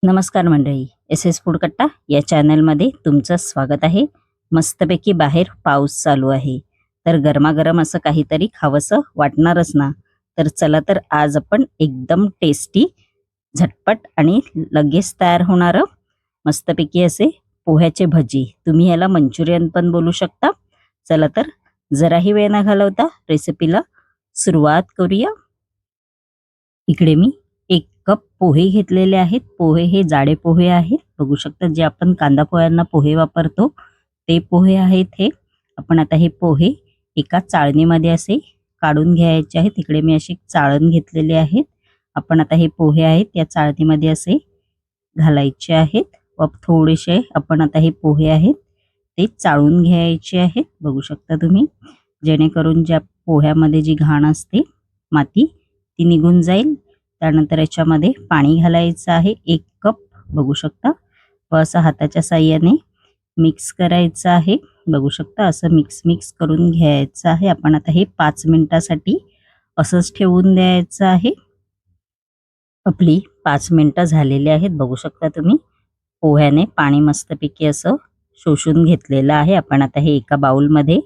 नमस्कार मंडळी, S S food कट्टा या चॅनलमध्ये तुमचं स्वागत आहे. मस्तपैकी बाहेर पाऊस चालू आहे, तर गरमागरम असं काहीतरी खावंसं वाटणारच ना. तर चला तर आज आपण एकदम टेस्टी, झटपट आणि लगेच तयार होणारं मस्तपैकी असे पोह्याचे भजी, तुम्ही याला मंचुरियन पण बोलू शकता. चला तर जराही वेळ न घालवता रेसिपीला सुरुवात करूया. इकडे मी 1 कप पोहे घेतलेले आहेत. पोहे हे जाडे पोहे आहेत. बघू शकता जे आपण कांदा पोह्यांना पोहे वापरतो ते पोहे आहेत हे. आपण आता हे पोहे एका चाळणीमध्ये असे काढून घ्यायचे आहेत. इकडे मी अशी चाळण घेतलेली आहेत. आपण आता हे पोहे आहेत या चाळणीमध्ये असे घालायचे आहेत व थोडेसे आपण आता हे पोहे आहेत ते चाळून घ्यायचे आहेत. बघू शकता तुम्ही, जेणेकरून ज्या पोह्यामध्ये जी घाण असते माती ती निघून जाईल. त्यानंतर याच्यामध्ये पाणी घालायचं आहे 1 कप, बघू शकता, व असं हाताच्या साहाय्याने मिक्स करायचं आहे. बघू शकता असं मिक्स करून घ्यायचं आहे. आपण आता हे 5 मिनिटासाठी असंच ठेवून द्यायचं आहे. आपली 5 मिनिटं झालेली आहेत. बघू शकता तुम्ही, पोह्याने पाणी मस्तपैकी असं शोषून घेतलेलं आहे. आपण आता हे एका बाउलमध्ये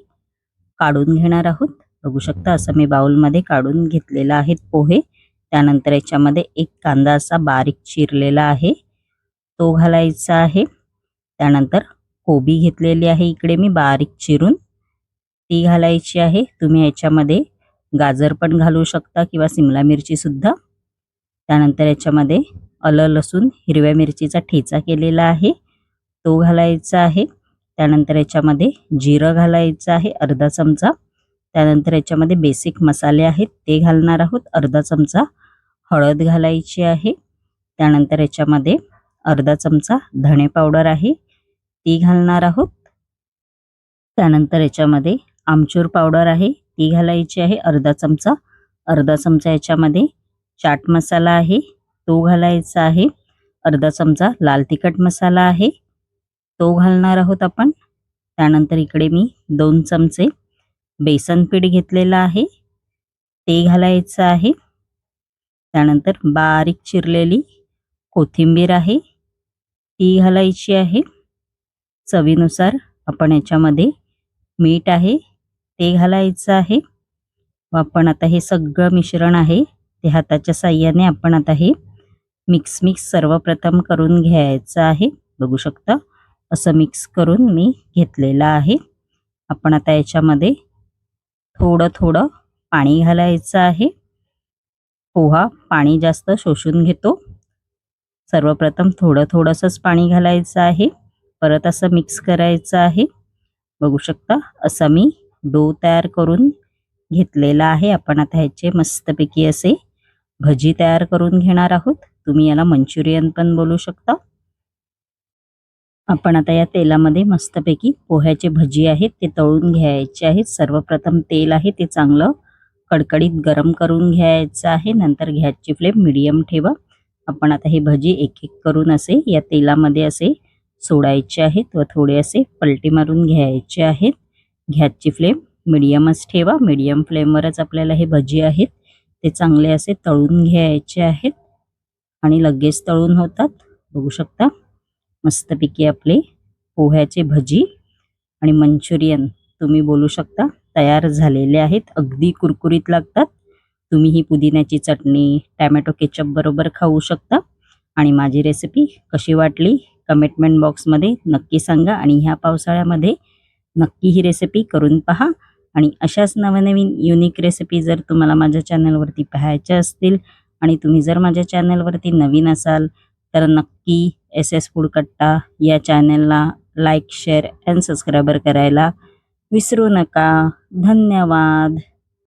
काढून घेणार आहोत. बघू शकता असं मी बाउलमध्ये काढून घेतलेला आहेत पोहे. त्यानंतर याच्यामध्ये 1 कांदा असा बारीक चिरलेला आहे तो घालायचा आहे. त्यानंतर कोबी घेतलेली आहे इकडे मी बारीक चिरून, ती घालायची आहे. तुम्ही याच्यामध्ये गाजर पण घालू शकता किंवा सिमला मिरची सुद्धा. त्यानंतर याच्यामध्ये आलं लसूण हिरव्या मिरचीचा ठेचा केलेला आहे तो घालायचा आहे. त्यानंतर याच्यामध्ये जिरं घालायचं आहे अर्धा चमचा. त्यानंतर याच्यामध्ये बेसिक मसाले आहेत ते घालणार आहोत. अर्धा चमचा हळद घालायची आहे. त्यानंतर याच्यामध्ये अर्धा चमचा धणे पावडर आहे ती घालणार आहोत. त्यानंतर याच्यामध्ये आमचूर पावडर आहे ती घालायची आहे अर्धा चमचा. अर्धा चमचा याच्यामध्ये चाट मसाला आहे तो घालायचा आहे. अर्धा चमचा लाल तिखट मसाला आहे तो घालणार आहोत आपण. त्यानंतर इकडे मी 2 चमचे बेसन पीठ घेतलेलं आहे ते घालायचं आहे. त्यानंतर बारीक चिरलेली कोथिंबीर आहे ती घालायची आहे. चवीनुसार आपण याच्यामध्ये मीठ आहे ते घालायचं आहे. व आपण आता हे सगळं मिश्रण आहे ते हाताच्या साहाय्याने आपण आता हे मिक्स सर्वप्रथम करून घ्यायचं आहे. बघू शकता असं मिक्स करून मी घेतलेलं आहे. आपण आता याच्यामध्ये थोडं पाणी घालायचं आहे. पोहा पाणी जास्त शोषून घेतो. सर्वप्रथम थोडंसंच पाणी घालायचं आहे. परत असं मिक्स करायचं आहे. बघू शकता असं मी डो तयार करून घेतलेला आहे. आपण आता ह्याचे मस्तपैकी असे भजी तयार करून घेणार आहोत. तुम्ही याला मंचुरियन पण बोलू शकता. आपण आता या तेलामध्ये मस्तपैकी पोह्याचे भजी आहेत ते तळून घ्यायचे आहेत. सर्वप्रथम तेल आहे ते चांगलं कडकडीत गरम करून घ्यायचं आहे. नंतर गॅसची फ्लेम मीडियम ठेवा. आपण आता हे भजी एक करून असे या तेलामध्ये असे सोडायचे आहेत व थोडे असे पलटी मारून घ्यायचे आहेत. गॅसची फ्लेम मीडियमच ठेवा. मीडियम फ्लेमवरच आपल्याला हे भजी आहेत ते चांगले असे तळून घ्यायचे आहेत आणि लगेच तळून होतात. बघू शकता मस्तपैकी आपले पोह्याचे भजी आणि मंचुरियन तुम्ही बोलू शकता तयार झालेले आहेत. अगदी कुरकुरीत लागतात. तुम्ही ही पुदिन्याची चटणी टोमॅटो केचप बरोबर खाऊ शकता. आणि माझी रेसिपी कशी वाटली कमेंट बॉक्समध्ये नक्की सांगा. आणि ह्या पावसाळ्यामध्ये नक्की ही रेसिपी करून पहा. आणि अशाच नवनवीन युनिक रेसिपी जर तुम्हाला माझ्या चॅनलवरती पाहायच्या असतील आणि तुम्ही जर माझ्या चॅनलवरती नवीन असाल तर नक्की एस एस फूड कट्टा या चॅनलला लाईक शेअर अँड सबस्क्राईबर करायला विसरू नका. धन्यवाद.